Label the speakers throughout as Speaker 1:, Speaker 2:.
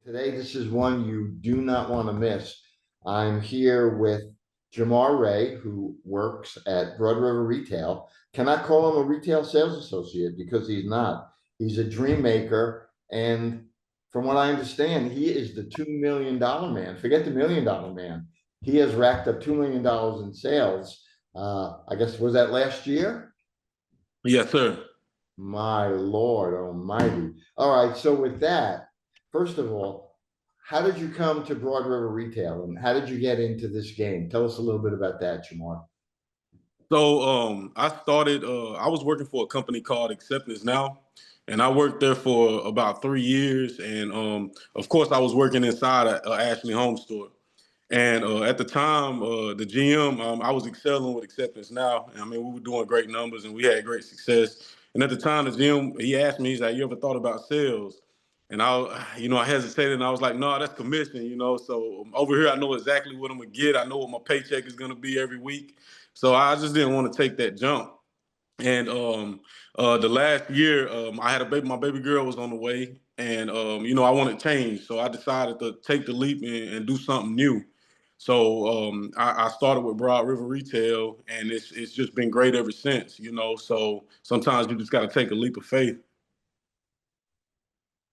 Speaker 1: Today, this is one you do not want to miss. I'm here with Jamar Wray, who works at Broad River Retail. Cannot call him a retail sales associate because he's not. He's a dream maker. And from what I understand, he is the $2 million man. Forget the $1 million man. He has racked up $2 million in sales. I guess, was that last year?
Speaker 2: Yes, sir.
Speaker 1: My Lord Almighty. All right. So, with that, first of all, how did you come to Broad River Retail and how did you get into this game? Tell us a little bit about that, Jamar.
Speaker 2: I was working for a company called Acceptance Now, and I worked there for about 3 years. And of course, I was working inside a Ashley Home store. And at the time, the GM, I was excelling with Acceptance Now. I mean, we were doing great numbers and we had great success. And at the time, the GM, he asked me, he's like, "You ever thought about sales?" And I hesitated and I was like, "No, that's commission." So over here, I know exactly what I'm gonna get. I know what my paycheck is gonna be every week. So I just didn't want to take that jump. And the last year, I had a baby. My baby girl was on the way, and I wanted change. So I decided to take the leap and do something new. So I started with Broad River Retail, and it's just been great ever since. So sometimes you just got to take a leap of faith.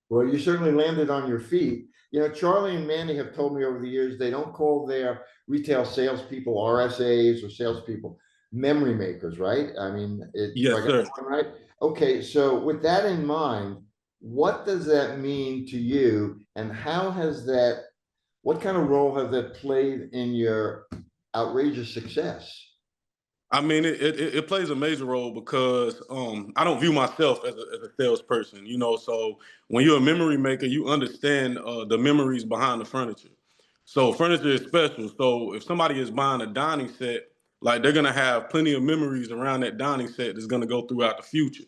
Speaker 1: Well, you certainly landed on your feet. Charlie and Manny have told me over the years they don't call their retail salespeople RSAs or salespeople memory makers, right? I mean, do I
Speaker 2: Yes,
Speaker 1: got
Speaker 2: sir.
Speaker 1: that one right? Okay, so with that in mind, what does that mean to you, and what kind of role has that played in your outrageous success?
Speaker 2: I mean, it plays a major role because I don't view myself as a salesperson. So when you're a memory maker, you understand the memories behind the furniture. So furniture is special. So if somebody is buying a dining set, like they're gonna have plenty of memories around that dining set that's gonna go throughout the future.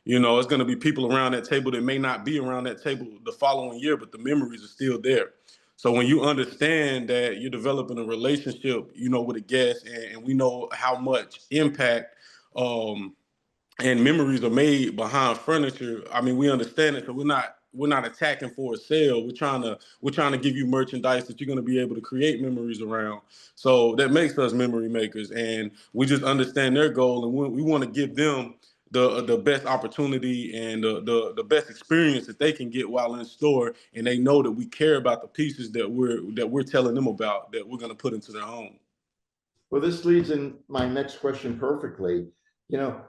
Speaker 2: It's gonna be people around that table that may not be around that table the following year, but the memories are still there. So when you understand that you're developing a relationship, with a guest, and we know how much impact um, and memories are made behind furniture. I mean, we understand it, so we're not attacking for a sale. We're trying to give you merchandise that you're going to be able to create memories around. So that makes us memory makers, and we just understand their goal, and we want to give them the best opportunity and the best experience that they can get while in store, and they know that we care about the pieces that we're telling them about that we're going to put into their home.
Speaker 1: Well, this leads in my next question perfectly. You know,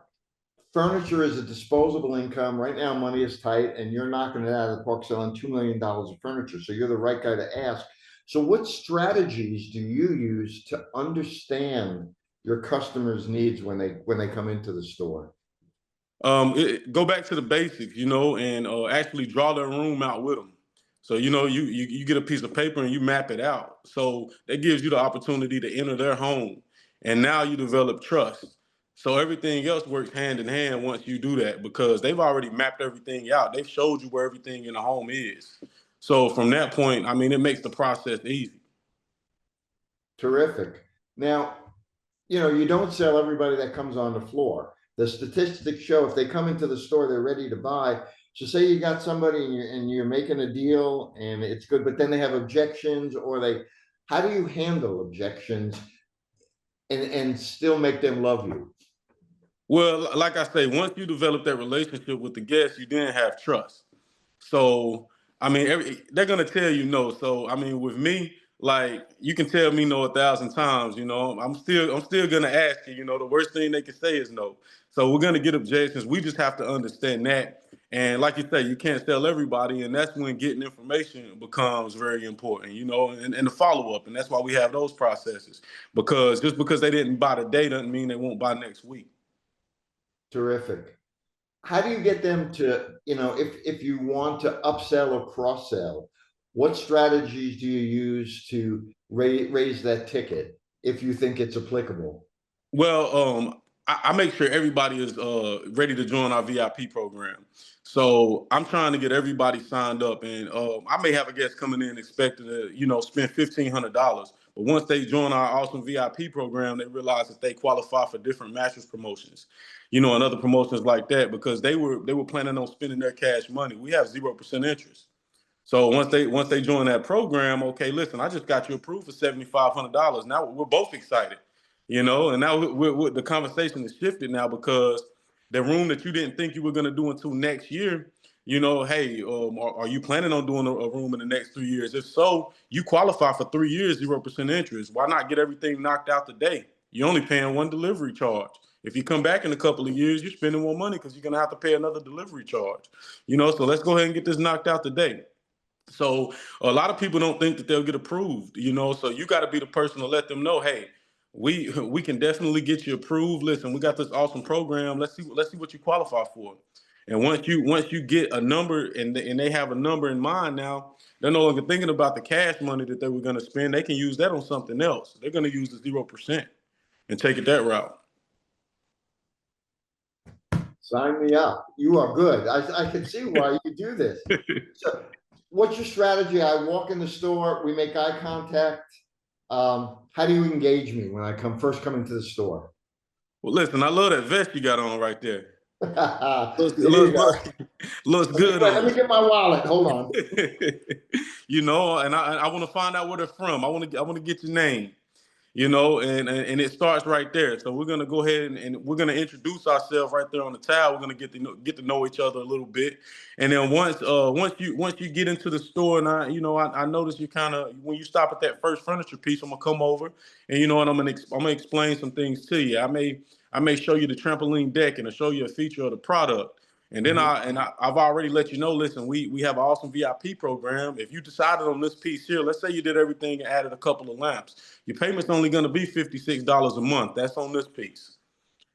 Speaker 1: Furniture is a disposable income. Right now, money is tight, and you're knocking it out of the park selling $2 million of furniture. So you're the right guy to ask. So, what strategies do you use to understand your customers' needs when they come into the store?
Speaker 2: Go back to the basics, and actually draw their room out with them. So you get a piece of paper and you map it out. So that gives you the opportunity to enter their home, and now you develop trust. So everything else works hand in hand once you do that because they've already mapped everything out. They've showed you where everything in the home is. So from that point, I mean, it makes the process easy.
Speaker 1: Terrific. Now, you don't sell everybody that comes on the floor. The statistics show if they come into the store, they're ready to buy. So say you got somebody and you're making a deal and it's good, but then they have objections how do you handle objections and still make them love you?
Speaker 2: Well, like I say, once you develop that relationship with the guest, you then have trust. So I mean, they're gonna tell you no. So I mean, with me, like you can tell me no 1,000 times. I'm still gonna ask you. The worst thing they can say is no. So we're gonna get objections. We just have to understand that. And like you say, you can't tell everybody, and that's when getting information becomes very important. And the follow up, and that's why we have those processes. Because just because they didn't buy today doesn't mean they won't buy next week.
Speaker 1: Terrific. How do you get them to, if you want to upsell or cross sell, what strategies do you use to raise that ticket if you think it's applicable?
Speaker 2: Well, I make sure everybody is ready to join our VIP program. So I'm trying to get everybody signed up, and I may have a guest coming in expecting to, spend $1,500. But once they join our awesome VIP program, they realize that they qualify for different mattress promotions, and other promotions like that because they were planning on spending their cash money. We have 0% interest. So once they join that program, okay, listen, I just got you approved for $7,500. Now we're both excited, and now the conversation has shifted now because the room that you didn't think you were going to do until next year, hey, are you planning on doing a room in the next 3 years? If so, you qualify for 3 years, 0% interest. Why not get everything knocked out today? You're only paying one delivery charge. If you come back in a couple of years, you're spending more money because you're going to have to pay another delivery charge. So let's go ahead and get this knocked out today. So a lot of people don't think that they'll get approved, So you got to be the person to let them know, hey, we can definitely get you approved. Listen, we got this awesome program. Let's see what you qualify for. And once you get a number and they have a number in mind now, they're no longer thinking about the cash money that they were going to spend. They can use that on something else. They're going to use the 0% and take it that route.
Speaker 1: Sign me up. You are good. I can see why you do this. So what's your strategy? I walk in the store, we make eye contact. How do you engage me when I first come into the store?
Speaker 2: Well, listen, I love that vest you got on right there. Looks,
Speaker 1: There you
Speaker 2: looks,
Speaker 1: go.
Speaker 2: looks, looks good on
Speaker 1: Let me
Speaker 2: you.
Speaker 1: get my wallet. Hold on.
Speaker 2: And I want to find out where they're from. I want to get your name. And it starts right there. So we're gonna go ahead and we're gonna introduce ourselves right there on the towel. We're gonna get to know each other a little bit, and then once you get into the store, and I notice you kind of when you stop at that first furniture piece, I'm gonna come over, and and I'm gonna explain some things to you. I may show you the trampoline deck and I'll show you a feature of the product. And then
Speaker 1: Mhm.
Speaker 2: I've already let you know, listen, we have an awesome VIP program. If you decided on this piece here, let's say you did everything and added a couple of lamps, your payment's only going to be $56 a month. That's on this piece,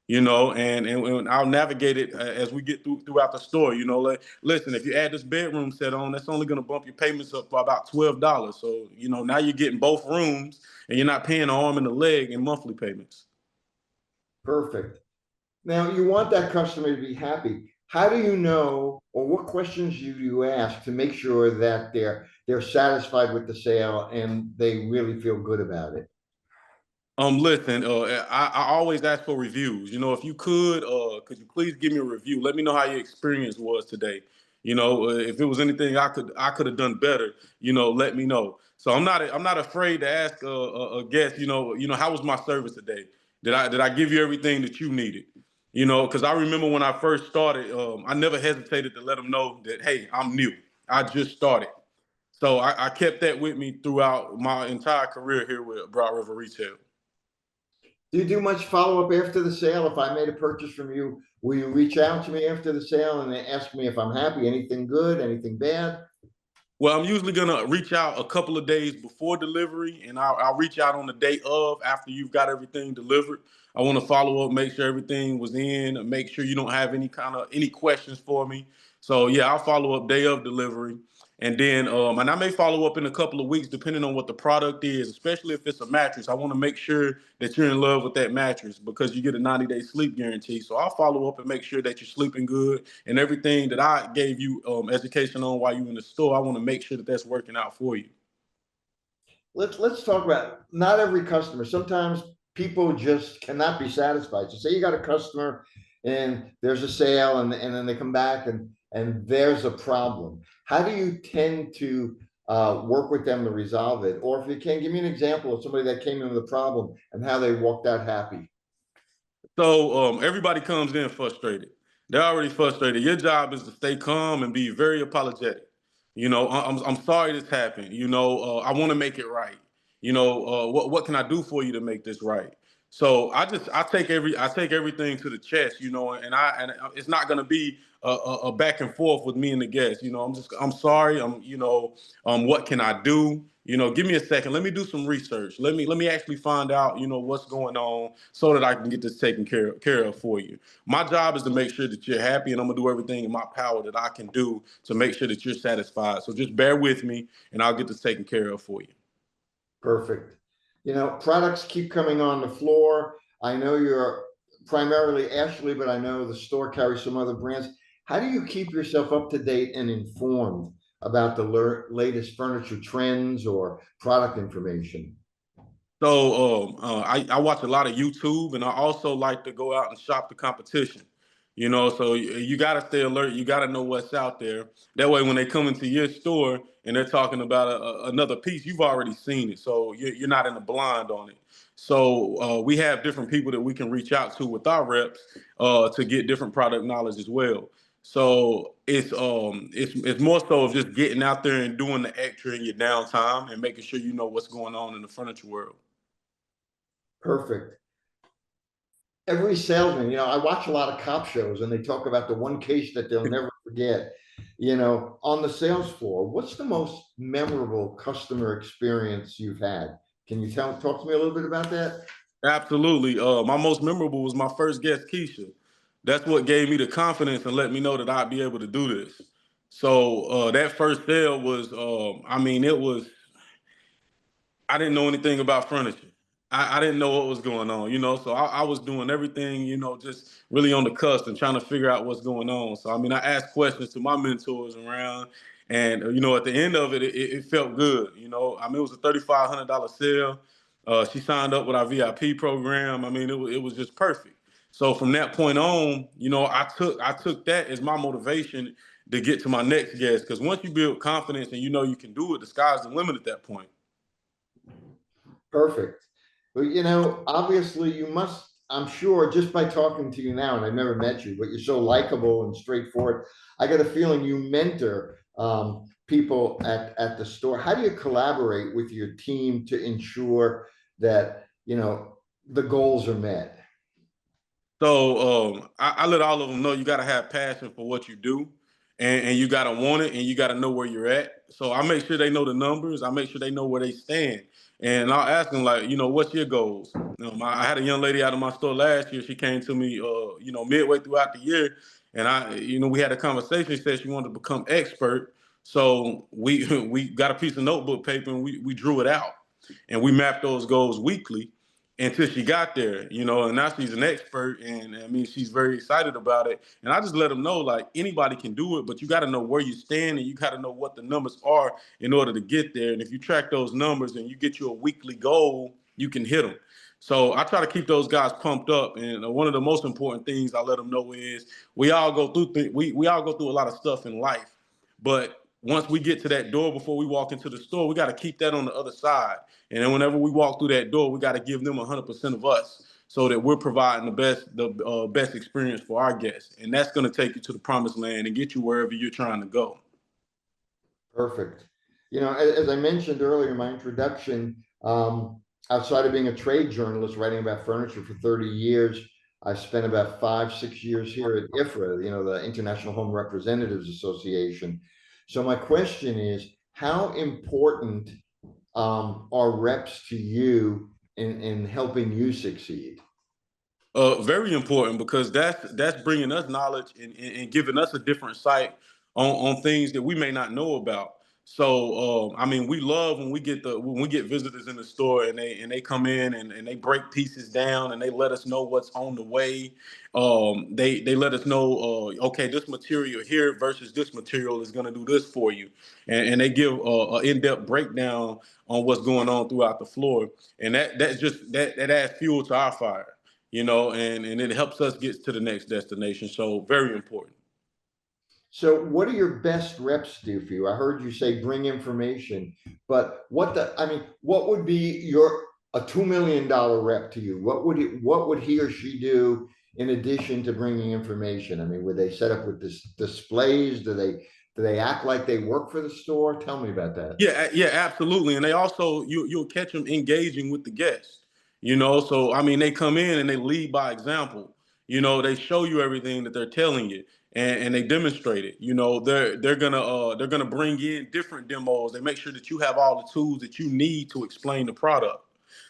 Speaker 2: and I'll navigate it as we get throughout the store. Listen, if you add this bedroom set on, that's only going to bump your payments up by about $12. So, now you're getting both rooms and you're not paying an arm and a leg in monthly payments.
Speaker 1: Perfect. Now you want that customer to be happy. How do you know, or what questions do you ask to make sure that they're satisfied with the sale and they really feel good about it?
Speaker 2: Listen, I always ask for reviews. If you could you please give me a review? Let me know how your experience was today. If it was anything I could have done better, let me know. So I'm not afraid to ask a guest. How was my service today? Did I give you everything that you needed? Because I remember when I first started, I never hesitated to let them know that, hey, I'm new. I just started. So I kept that with me throughout my entire career here with Broad River Retail.
Speaker 1: Do you do much follow up after the sale? If I made a purchase from you, will you reach out to me after the sale and ask me if I'm happy? Anything good? Anything bad?
Speaker 2: Well, I'm usually gonna reach out a couple of days before delivery, and I'll reach out on the day of after you've got everything delivered. I want to follow up, make sure everything was in, make sure you don't have any questions for me. So yeah, I'll follow up day of delivery, and I may follow up in a couple of weeks depending on what the product is, especially if it's a mattress. I want to make sure that you're in love with that mattress because you get a 90-day sleep guarantee. So I'll follow up and make sure that you're sleeping good and everything that I gave you education on while you were in the store. I want to make sure that that's working out for you.
Speaker 1: Let's talk about not every customer. Sometimes people just cannot be satisfied. So say you got a customer and there's a sale and then they come back and there's a problem. How do you tend to work with them to resolve it? Or if you can, give me an example of somebody that came in with a problem and how they walked out happy.
Speaker 2: So everybody comes in frustrated. They're already frustrated. Your job is to stay calm and be very apologetic. I'm sorry this happened. I want to make it right. What can I do for you to make this right? So I take everything to the chest. And it's not gonna be a back and forth with me and the guest. I'm sorry. What can I do? Give me a second. Let me do some research. Let me actually find out, what's going on so that I can get this taken care of for you. My job is to make sure that you're happy, and I'm gonna do everything in my power that I can do to make sure that you're satisfied. So just bear with me, and I'll get this taken care of for you.
Speaker 1: Perfect. Products keep coming on the floor. I know you're primarily Ashley, but I know the store carries some other brands. How do you keep yourself up to date and informed about the latest furniture trends or product information?
Speaker 2: So I watch a lot of YouTube, and I also like to go out and shop the competition. You know, so you got to stay alert. You got to know what's out there. That way, when they come into your store and they're talking about another piece, you've already seen it, so you're not in the blind on it. So we have different people that we can reach out to with our reps to get different product knowledge as well. So it's more so of just getting out there and doing the extra in your downtime and making sure you know what's going on in the furniture world.
Speaker 1: Perfect. Every salesman, I watch a lot of cop shows and they talk about the one case that they'll never forget. On the sales floor, what's the most memorable customer experience you've had? Can you talk to me a little bit about that?
Speaker 2: Absolutely. My most memorable was my first guest, Keisha. That's what gave me the confidence and let me know that I'd be able to do this. So that first sale was, I mean, it was I didn't know anything about furniture. I didn't know what was going on, so I was doing everything, just really on the cusp and trying to figure out what's going on. So, I mean, I asked questions to my mentors around, and, at the end of it, it felt good. I mean, it was a $3,500 sale. She signed up with our VIP program. I mean, it was just perfect. So from that point on, I took that as my motivation to get to my next guest. Because once you build confidence and you know you can do it, the sky's the limit at that point.
Speaker 1: Perfect. Well, obviously you must, I'm sure just by talking to you now, and I've never met you, but you're so likable and straightforward. I got a feeling you mentor people at the store. How do you collaborate with your team to ensure that, the goals are met?
Speaker 2: So I let all of them know you got to have passion for what you do, and you got to want it, and you got to know where you're at. So I make sure they know the numbers. I make sure they know where they stand, and I'll ask them like, what's your goals? I had a young lady out of my store last year. She came to me, midway throughout the year, and we had a conversation. She said she wanted to become expert. So we we got a piece of notebook paper and we drew it out, and we mapped those goals weekly until she got there, and now she's an expert, and I mean, she's very excited about it. And I just let them know, like, anybody can do it, but you got to know where you stand and you got to know what the numbers are in order to get there. And if you track those numbers and you get you a weekly goal, you can hit them. So I try to keep those guys pumped up. And one of the most important things I let them know is we all go through we all go through a lot of stuff in life, but once we get to that door before we walk into the store, we got to keep that on the other side. And then whenever we walk through that door, we got to give them 100% of us so that we're providing the best experience for our guests. And that's going to take you to the promised land and get you wherever you're trying to go.
Speaker 1: Perfect. As I mentioned earlier in my introduction, outside of being a trade journalist writing about furniture for 30 years, I spent about 5, 6 years here at IFRA, the International Home Representatives Association. So my question is, how important are reps to you in helping you succeed?
Speaker 2: Very important because that's bringing us knowledge and giving us a different sight on things that we may not know about. So I mean, we love when we get visitors in the store and they come in and they break pieces down and they let us know what's on the way. They let us know, okay, this material here versus this material is going to do this for you, and they give an in-depth breakdown on what's going on throughout the floor, and that adds fuel to our fire, and it helps us get to the next destination. So very important.
Speaker 1: So what do your best reps do for you? I heard you say bring information, but what would be a $2 million rep to you? What would he or she do in addition to bringing information? I mean, would they set up with displays? Do they act like they work for the store? Tell me about that.
Speaker 2: Yeah, yeah, absolutely. And they also you'll catch them engaging with the guests. So I mean, they come in and they lead by example. They show you everything that they're telling you, and they demonstrate it. They're gonna bring in different demos. They make sure that you have all the tools that you need to explain the product.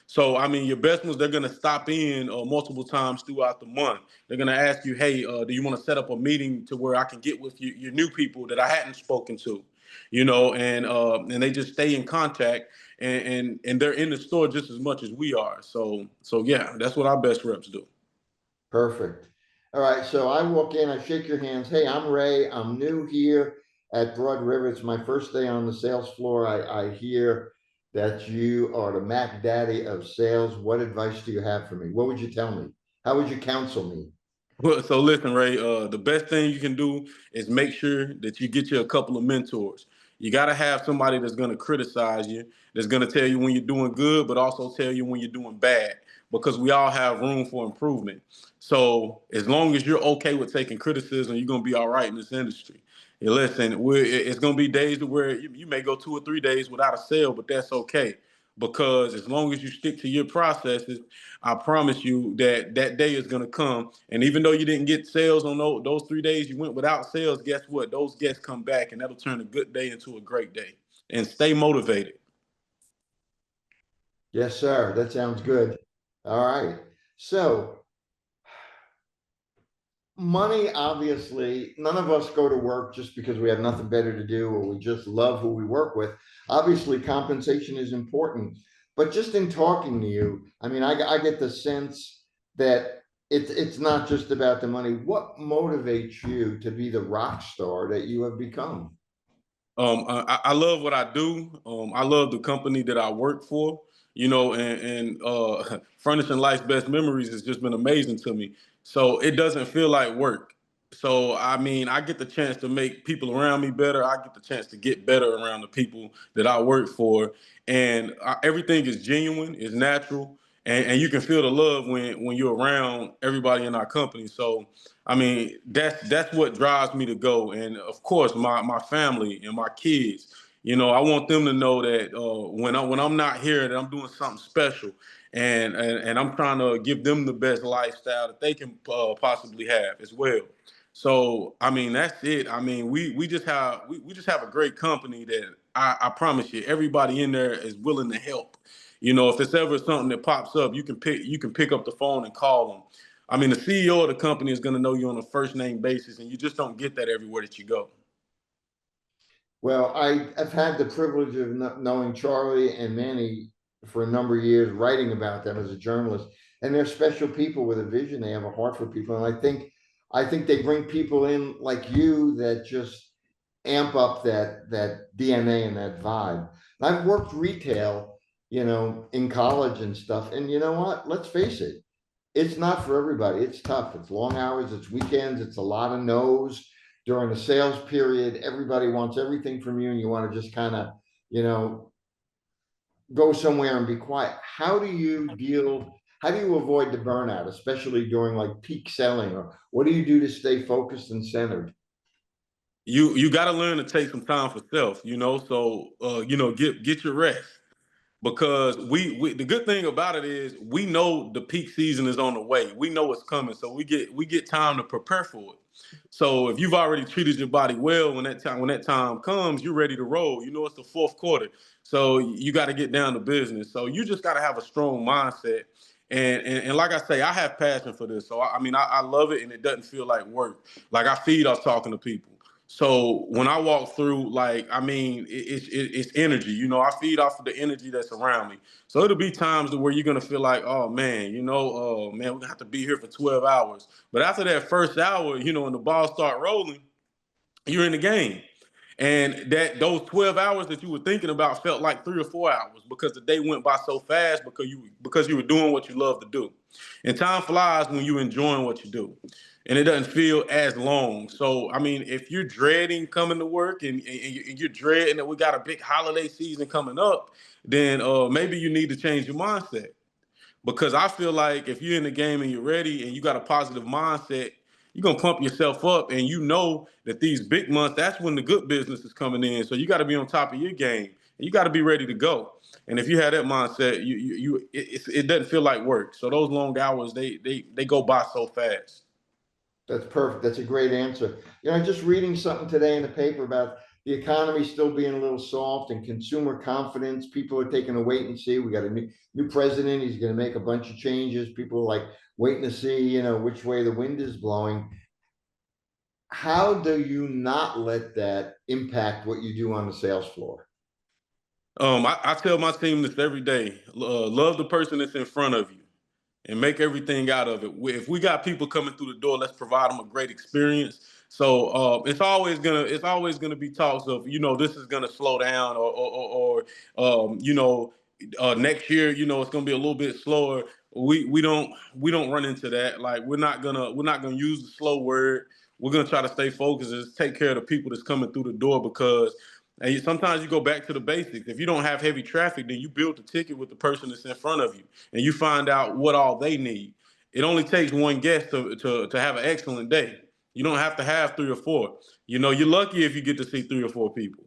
Speaker 2: So I mean, your best ones, they're gonna stop in multiple times throughout the month. They're gonna ask you, hey, do you want to set up a meeting to where I can get with you, your new people that I hadn't spoken to? And they just stay in contact, and they're in the store just as much as we are. So yeah, that's what our best reps do.
Speaker 1: Perfect. All right. So I walk in, I shake your hands. Hey, I'm Ray. I'm new here at Broad River. It's my first day on the sales floor. I hear that you are the Mac Daddy of sales. What advice do you have for me? What would you tell me? How would you counsel me?
Speaker 2: Well, so listen, Ray. The best thing you can do is make sure that you get you a couple of mentors. You got to have somebody that's going to criticize you, that's going to tell you when you're doing good, but also tell you when you're doing bad, because we all have room for improvement. So as long as you're okay with taking criticism, you're going to be all right in this industry. And listen, it's going to be days where you may go 2 or 3 days without a sale, but that's okay, because as long as you stick to your processes, I promise you that that day is going to come. And even though you didn't get sales on those 3 days you went without sales, guess what? Those guests come back, and that'll turn a good day into a great day. And stay motivated.
Speaker 1: Yes, sir. That sounds good. All right. So money, obviously, none of us go to work just because we have nothing better to do or we just love who we work with. Obviously, compensation is important. But just in talking to you, I mean, I get the sense that it's not just about the money. What motivates you to be the rock star that you have become?
Speaker 2: I love what I do. I love the company that I work for. And furnishing life's best memories has just been amazing to me. So it doesn't feel like work. So I mean, I get the chance to make people around me better. I get the chance to get better around the people that I work for, and everything is genuine, is natural, and you can feel the love when you're around everybody in our company. So I mean, that's what drives me to go. And of course, my family and my kids. I want them to know that when I'm not here, that I'm doing something special, and I'm trying to give them the best lifestyle that they can possibly have as well. So I mean, that's it. I mean, we just have a great company that I promise you, everybody in there is willing to help. If it's ever something that pops up, you can pick up the phone and call them. I mean, the CEO of the company is going to know you on a first name basis, and you just don't get that everywhere that you go.
Speaker 1: Well, I've had the privilege of knowing Charlie and Manny for a number of years, writing about them as a journalist, and they're special people with a vision. They have a heart for people, and I think they bring people in like you that just amp up that DNA and that vibe. And I've worked retail, in college and stuff, and you know what? Let's face it, it's not for everybody. It's tough. It's long hours, it's weekends, it's a lot of no's during the sales period. Everybody wants everything from you, and you want to just kind of, you know, go somewhere and be quiet. How do you avoid the burnout, especially during like peak selling? Or what do you do to stay focused and centered?
Speaker 2: You got to learn to take some time for self. So get your rest, because we the good thing about it is we know the peak season is on the way. We know it's coming, so we get time to prepare for it. So if you've already treated your body well when that time comes, you're ready to roll. It's the fourth quarter, so you got to get down to business. So you just got to have a strong mindset. And like I say, I have passion for this. So I mean, I love it, and it doesn't feel like work. Like I feed off talking to people. So when I walk through, like, I mean, it's energy. I feed off of the energy that's around me. So it'll be times where you're gonna feel like, oh man, man, we have to be here for 12 hours. But after that first hour, and the balls start rolling, you're in the game. And that those 12 hours that you were thinking about felt like 3 or 4 hours, because the day went by so fast, because you were doing what you love to do. And time flies when you're enjoying what you do. And it doesn't feel as long. So I mean, if you're dreading coming to work, and you're dreading that we got a big holiday season coming up, then maybe you need to change your mindset, because I feel like if you're in the game and you're ready and you got a positive mindset, you're gonna pump yourself up, and you know that these big months, that's when the good business is coming in. So you got to be on top of your game, and you got to be ready to go. And if you have that mindset, it doesn't feel like work. So those long hours, they go by so fast.
Speaker 1: That's perfect. That's a great answer. Just reading something today in the paper about the economy still being a little soft and consumer confidence. People are taking a wait and see. We got a new president. He's going to make a bunch of changes. People are like waiting to see, which way the wind is blowing. How do you not let that impact what you do on the sales floor?
Speaker 2: I tell my team this every day: love the person that's in front of you, and make everything out of it. If we got people coming through the door, let's provide them a great experience. So it's always gonna be talks of, this is gonna slow down, or next year, it's gonna be a little bit slower. we don't run into that. Like we're not gonna use the slow word. We're gonna try to stay focused and take care of the people that's coming through the door because and sometimes you go back to the basics. If you don't have heavy traffic, then you build the ticket with the person that's in front of you and you find out what all they need. It only takes one guest to have an excellent day. You don't have to have three or four. You're lucky if you get to see three or four people.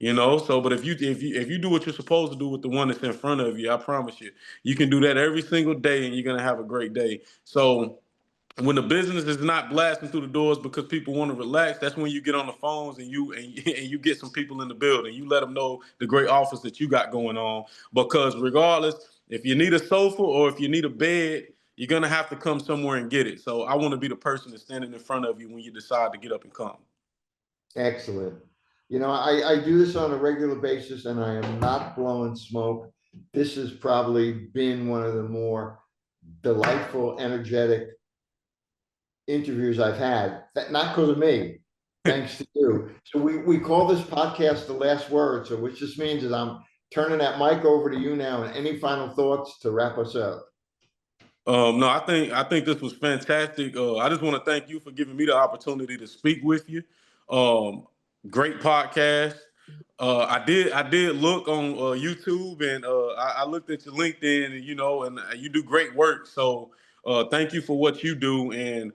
Speaker 2: So but if you do what you're supposed to do with the one that's in front of you, I promise you can do that every single day and you're gonna have a great day. So when the business is not blasting through the doors because people want to relax, that's when you get on the phones and you get some people in the building. You let them know the great offers that you got going on. Because regardless, if you need a sofa or if you need a bed, you're gonna have to come somewhere and get it. So I want to be the person that's standing in front of you when you decide to get up and come.
Speaker 1: Excellent. I do this on a regular basis and I am not blowing smoke. This has probably been one of the more delightful, energetic interviews I've had. Not because of me, thanks to you. So we call this podcast The Last Word. So which just means is I'm turning that mic over to you now. And any final thoughts to wrap us up?
Speaker 2: No, I think this was fantastic. I just want to thank you for giving me the opportunity to speak with you. Um, Great podcast. I did look on YouTube and I looked at your LinkedIn, and you do great work. So thank you for what you do, and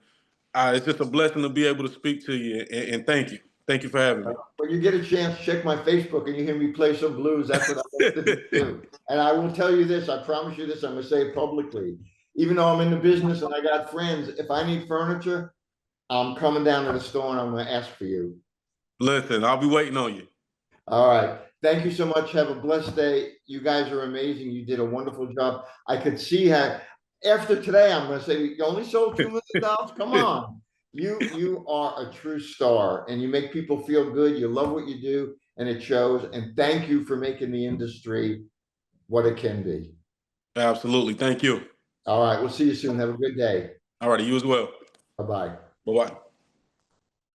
Speaker 2: it's just a blessing to be able to speak to you. And thank you for having me.
Speaker 1: When you get a chance, check my Facebook and you hear me play some blues. That's what I like to do. And I will tell you this, I promise you this, I'm gonna say it publicly. Even though I'm in the business and I got friends, if I need furniture, I'm coming down to the store and I'm gonna ask for you.
Speaker 2: Listen, I'll be waiting on you.
Speaker 1: All right. Thank you so much. Have a blessed day. You guys are amazing. You did a wonderful job. I could see how after today, I'm going to say you only sold $2 million. Come on. You are a true star and you make people feel good. You love what you do and it shows. And thank you for making the industry what it can be.
Speaker 2: Absolutely. Thank you.
Speaker 1: All right. We'll see you soon. Have a good day.
Speaker 2: All righty. You as well.
Speaker 1: Bye-bye.
Speaker 2: Bye-bye.